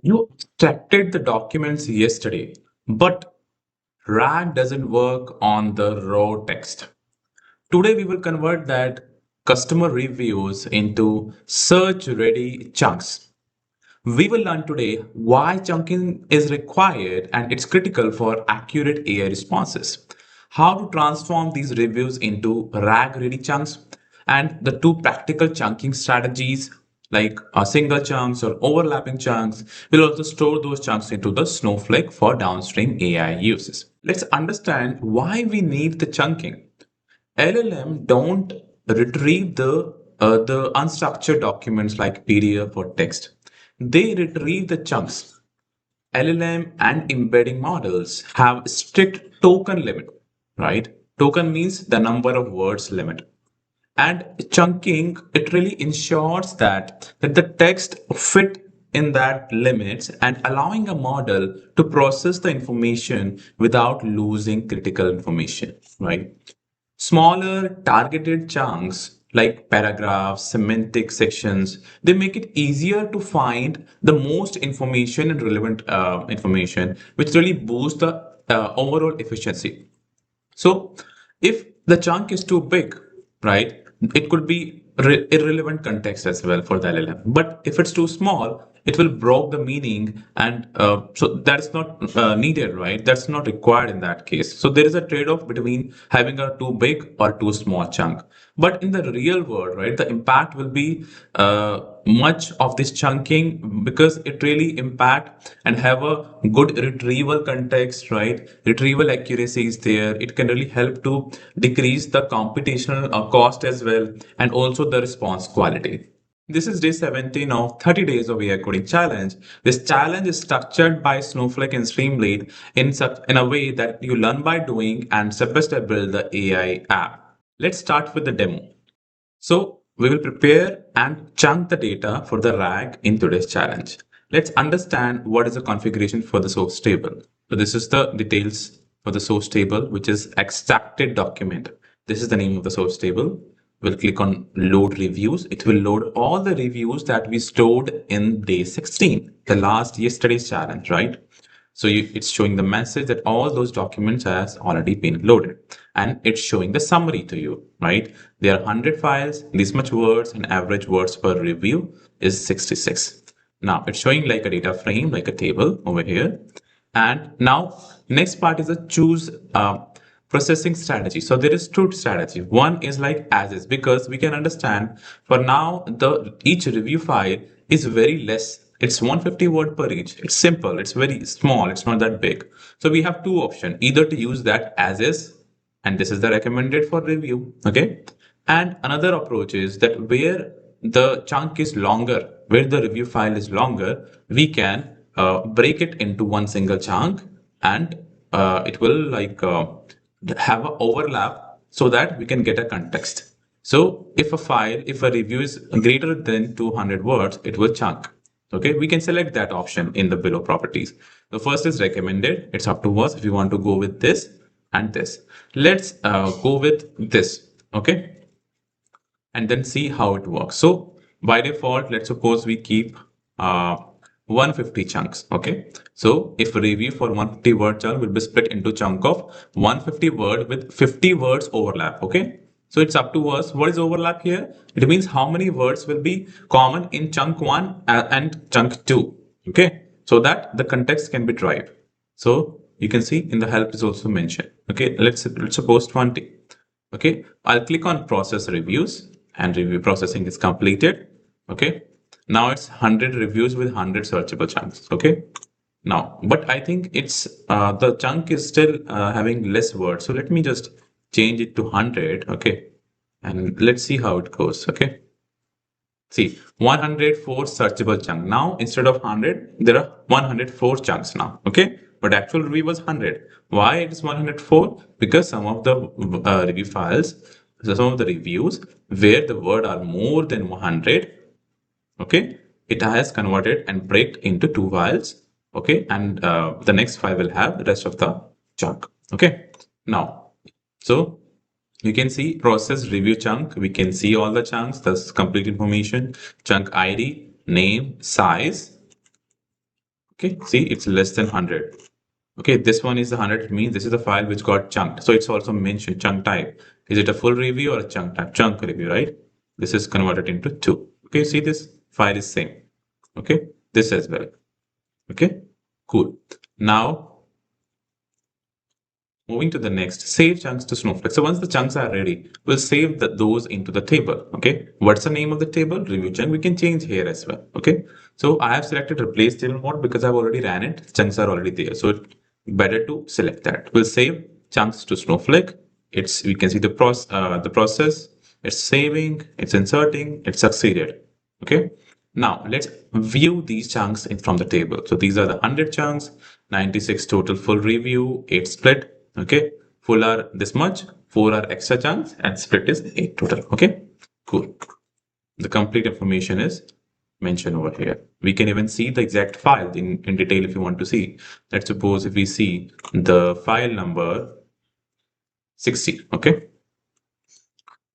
You extracted the documents yesterday, but RAG doesn't work on the raw text. Today, we will convert that customer reviews into search ready chunks. We will learn today why chunking is required and it's critical for accurate AI responses, how to transform these reviews into RAG ready chunks, and the two practical chunking strategies like single chunks or overlapping chunks. We'll also store those chunks into the Snowflake for downstream AI uses. Let's understand why we need the chunking. LLM don't retrieve the unstructured documents like PDF or text. They retrieve the chunks. LLM and embedding models have strict token limit, right? Token means the number of words limit. And chunking, it really ensures that the text fit in that limits and allowing a model to process the information without losing critical information, right? Smaller targeted chunks like paragraphs, semantic sections, they make it easier to find the most information and relevant information, which really boosts the overall efficiency. So if the chunk is too big, right, it could be irrelevant context as well for the LLM. But if it's too small, it will block the meaning, and so that's not needed, right? That's not required in that case. So there is a trade-off between having a too big or too small chunk. But in the real world, right, the impact will be much of this chunking because it really impact and have a good retrieval context, right? Retrieval accuracy is there. It can really help to decrease the computational cost as well, and also the response quality. This is day 17 of 30 days of AI coding challenge. This challenge is structured by Snowflake and Streamlit in a way that you learn by doing and step by step build the AI app. Let's start with the demo. So we will prepare and chunk the data for the RAG in today's challenge. Let's understand what is the configuration for the source table. So this is the details for the source table, which is extracted document. This is the name of the source table. We'll click on load reviews. It will load all the reviews that we stored in day 16, the last yesterday's challenge, right? So it's showing the message that all those documents has already been loaded, and it's showing the summary to you, right? There are 100 files, this much words, and average words per review is 66. Now it's showing like a data frame, like a table over here. And now next part is a choose processing strategy. So there is two strategy. One is like as is, because we can understand for now the each review file is very less. It's 150 word per each. It's simple. It's very small. It's not that big. So we have two options, either to use that as is, and this is the recommended for review. Okay. And another approach is that where the chunk is longer, where the review file is longer, we can break it into one single chunk, and it will like have an overlap so that we can get a context. So if a review is greater than 200 words, it will chunk. Okay, we can select that option in the below properties. The first is recommended. It's up to us if you want to go with this and this. Let's go with this. Okay, and then see how it works. So by default, let's suppose we keep 150 chunks. Okay. So if a review for 150 word chunk will be split into chunk of 150 word with 50 words overlap. Okay. So it's up to us. What is overlap here? It means how many words will be common in chunk one and chunk two. Okay. So that the context can be derived. So you can see in the help is also mentioned. Okay. Let's suppose 20. Okay. I'll click on process reviews, and review processing is completed. Okay. Now it's 100 reviews with 100 searchable chunks. Okay. Now, but I think it's the chunk is still having less words. So let me just change it to 100. Okay. And let's see how it goes. Okay. See, 104 searchable chunk. Now, instead of 100, there are 104 chunks now. Okay. But actual review was 100. Why it is 104? Because some of the review files, so some of the reviews where the word are more than 100, okay, it has converted and break into two files. Okay. And the next file will have the rest of the chunk. Okay. Now, so you can see process review chunk. We can see all the chunks, that's complete information, chunk ID, name, size, Okay, see, it's less than 100. Okay, this one is the 100. It means this is the file which got chunked. So it's also mentioned chunk type. Is it a full review or a chunk type? Chunk review, right? This is converted into 2. Okay, see, this file is same. Okay, this as well. Okay, cool. Now moving to the next, save chunks to Snowflake. So once the chunks are ready, we'll save those into the table. Okay, what's the name of the table? Review chunk. We can change here as well. Okay, so I have selected replace table mode because I've already ran it. Chunks are already there, so it's better to select that. We'll save chunks to Snowflake. We can see the process. It's saving. It's inserting. It succeeded. Okay. Now let's view these chunks from the table. So these are the 100 chunks, 96 total full review, 8 split. Okay, full are this much, 4 are extra chunks, and split is 8 total. Okay, cool. The complete information is mentioned over here. We can even see the exact file in detail if you want to see. Let's suppose if we see the file number 60. Okay,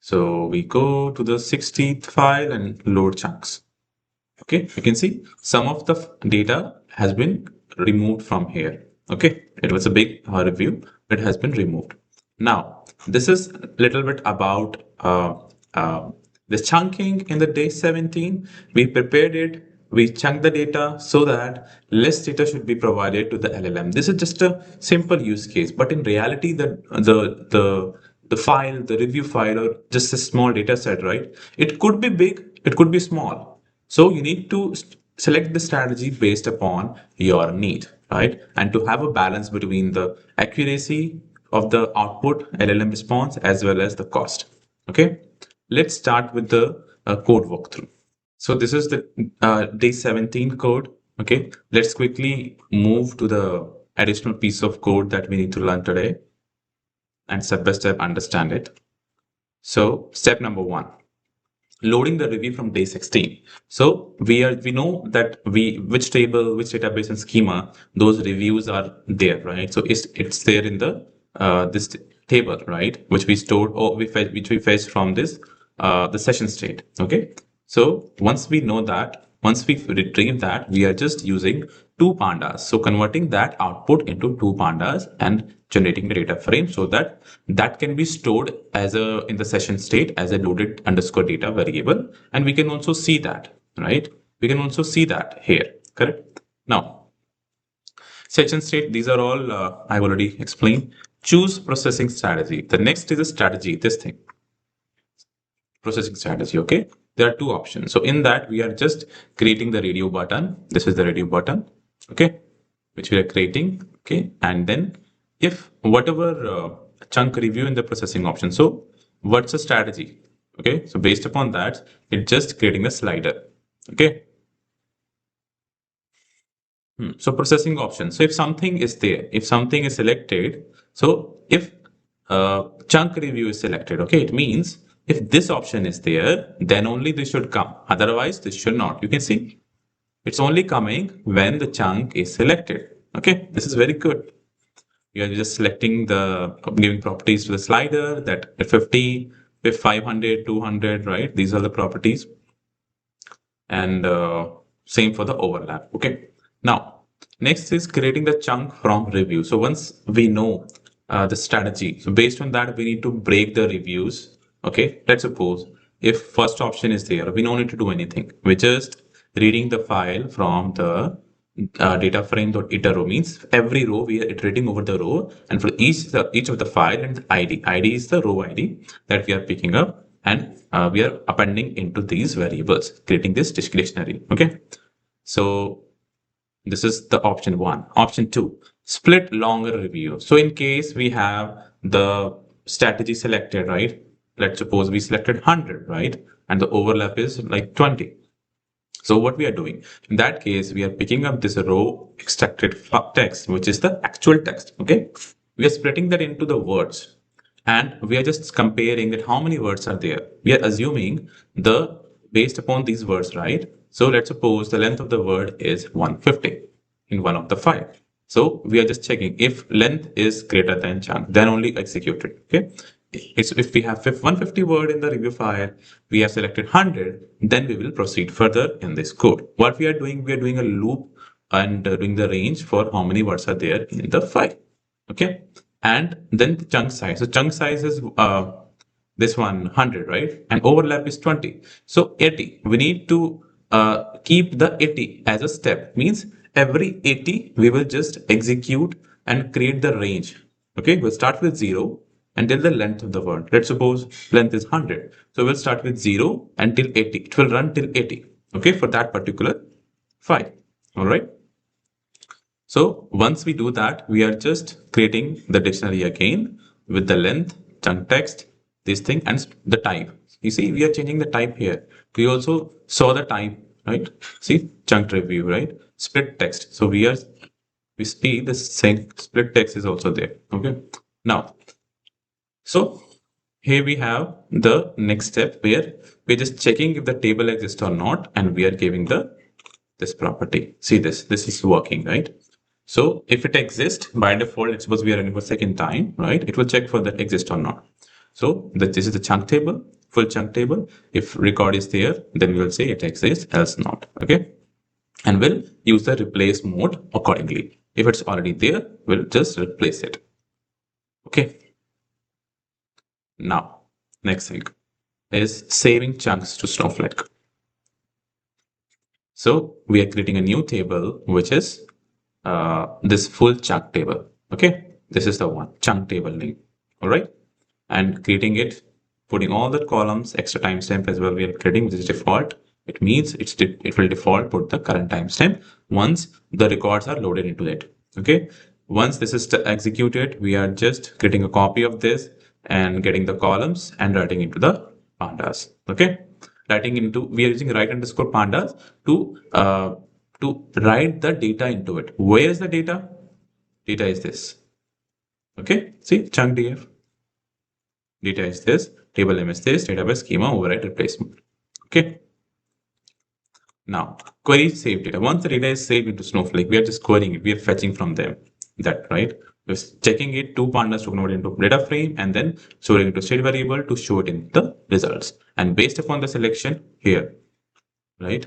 so we go to the 60th file and load chunks. Okay, you can see some of the data has been removed from here. Okay, it was a big review, it has been removed. Now, this is a little bit about the chunking in the day 17. We prepared it, we chunked the data so that less data should be provided to the LLM. This is just a simple use case, but in reality, the file, the review file, or just a small data set, right? It could be big, it could be small. So you need to select the strategy based upon your need, right? And to have a balance between the accuracy of the output LLM response as well as the cost. Okay, let's start with the code walkthrough. So this is the day 17 code. Okay, let's quickly move to the additional piece of code that we need to learn today and step by step understand it. So step number 1, loading the review from day 16. So we know that which table, which database and schema those reviews are there, right? So it's there in the this table, right? Which we stored or which we fetched from this the session state. Okay. So once we know that, once we retrieve that, we are just using two pandas. So converting that output into two pandas and generating the data frame so that that can be stored as a in the session state as a loaded underscore data variable. And we can also see that, right? We can also see that here, correct? Now, session state, these are all I've already explained. Choose processing strategy. The next is a strategy, this thing. Processing strategy. Okay, there are two options. So in that we are just creating the radio button. This is the radio button, okay, which we are creating. Okay, and then if whatever chunk review in the processing option. So what's the strategy? Okay, so based upon that, it's just creating a slider. Okay. So processing option. So if something is there, if something is selected, so if chunk review is selected, okay, it means if this option is there, then only this should come. Otherwise, this should not. You can see it's only coming when the chunk is selected. Okay, this is very good. You are just selecting the giving properties to the slider that 50, 500, 200, right? These are the properties. And same for the overlap. Okay. Now, next is creating the chunk from review. So once we know the strategy, so based on that, we need to break the reviews. Okay. Let's suppose if first option is there, we don't need to do anything. We're just reading the file from the data frame.iter means every row we are iterating over the row, and for each of the file and the ID is the row ID that we are picking up, and we are appending into these variables, creating this dictionary. Okay, so this is the option 1. Option 2, split longer review. So in case we have the strategy selected, right? Let's suppose we selected 100, right? And the overlap is like 20. So what we are doing in that case, we are picking up this row extracted text, which is the actual text. Okay, we are splitting that into the words, and we are just comparing that how many words are there. We are assuming the based upon these words, right? So let's suppose the length of the word is 150 in one of the file. So we are just checking if length is greater than chunk, then only execute it. Okay. If we have 150 word in the review file, we have selected 100, then we will proceed further in this code. What we are doing a loop and doing the range for how many words are there in the file. Okay. And then the chunk size. So chunk size is this one 100, right? And overlap is 20. So 80. We need to keep the 80 as a step. Means every 80 we will just execute and create the range. Okay. We'll start with 0 until the length of the word. Let's suppose length is 100. So we'll start with 0 until 80. It will run till 80. Okay. For that particular file. All right. So once we do that, we are just creating the dictionary again with the length, chunk text, this thing, and the type. You see, we are changing the type here. We also saw the type, right? See, chunk review, right? Split text. So we see the same split text is also there. Okay. Now, so here we have the next step where we're just checking if the table exists or not, and we are giving this property. See this is working, right? So if it exists by default, it's supposed we are running for second time, right? It will check for that exist or not. So this is the chunk table, full chunk table. If record is there, then we will say it exists, else not. Okay. And we'll use the replace mode accordingly. If it's already there, we'll just replace it. Okay. Now, next thing is saving chunks to Snowflake. So we are creating a new table, which is this full chunk table. Okay, this is the one chunk table name. All right, and creating it, putting all the columns, extra timestamp as well. We are creating, which is default. It means it will default put the current timestamp once the records are loaded into it. Okay, once this is executed, we are just creating a copy of this and getting the columns and writing into the pandas. Okay, writing into, we are using write underscore pandas to write the data into it. Where is the data? Data is this. Okay, see chunk df. Data is this, table name is this, database schema override replacement. Okay. Now query save data. Once the data is saved into Snowflake, we are just querying it. We are fetching from them that, right? We're checking it, two pandas to convert it into data frame and then storing it to state variable to show it in the results. And based upon the selection here, right?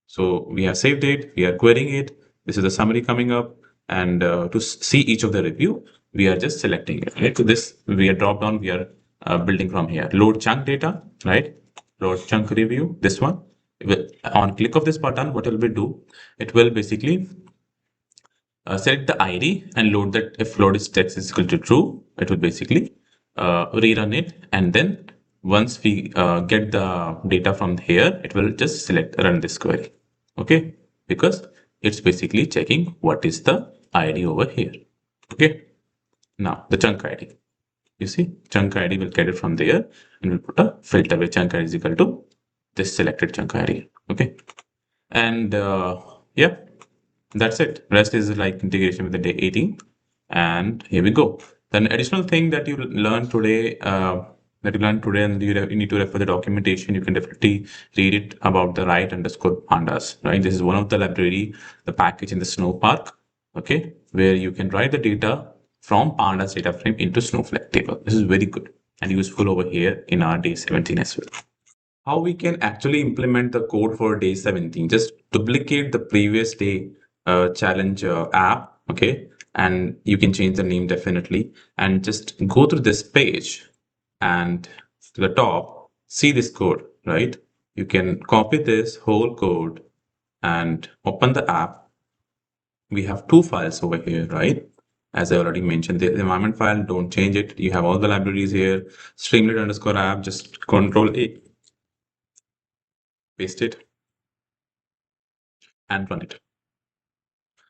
So we have saved it, we are querying it. This is the summary coming up. And to see each of the review, we are just selecting it. Right? So this, we are drop down, we are building from here. Load chunk data, right? Load chunk review, this one. On click of this button, what it will do? It will basically select the ID and load that. If load is text is equal to true, it will basically rerun it. And then once we get the data from here, it will just select run this query. Okay, because it's basically checking what is the ID over here. Okay, now the chunk ID. You see, chunk ID will get it from there and we'll put a filter where chunk ID is equal to this selected chunk ID. Okay, and yeah, that's it. Rest is like integration with the day 18. And here we go. Then additional thing that you learned today, and you need to refer the documentation. You can definitely read it about the write underscore pandas, right? This is one of the library, the package in the SnowPark, okay, where you can write the data from pandas data frame into Snowflake table. This is very good and useful over here in our day 17 as well. How we can actually implement the code for day 17, just duplicate the previous day challenge app, okay, and you can change the name definitely, and just go through this page and to the top, see this code, right? You can copy this whole code and open the app. We have two files over here, right? As I already mentioned, the environment file, don't change it. You have all the libraries here. Streamlit underscore app, just control A, paste it and run it.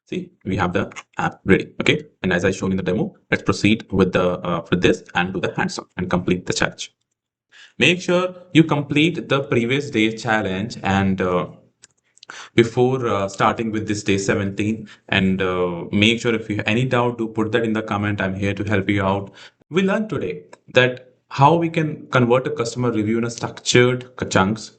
See, we have the app ready. Okay, and as I shown in the demo, let's proceed with the with this and do the hands-on and complete the challenge. Make sure you complete the previous day's challenge and before starting with this day 17, and make sure if you have any doubt to put that in the comment. I'm here to help you out. We learned today that how we can convert a customer review in a structured chunks.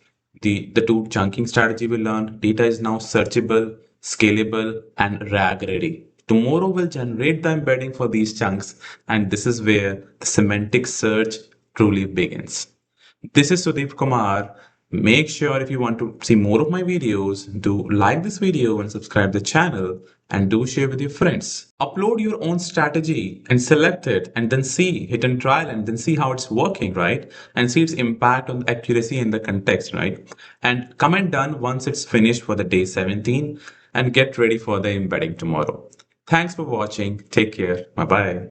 The two chunking strategy we learned. Data is now searchable, scalable, and RAG ready. Tomorrow we'll generate the embedding for these chunks, and this is where the semantic search truly begins. This is Sudeep Kumar. Make sure if you want to see more of my videos, do like this video and subscribe the channel and do share with your friends. Upload your own strategy and select it and then see, hit and trial and then see how it's working, right? And see its impact on the accuracy and the context, right? And comment done once it's finished for the day 17 and get ready for the embedding tomorrow. Thanks for watching. Take care. Bye bye.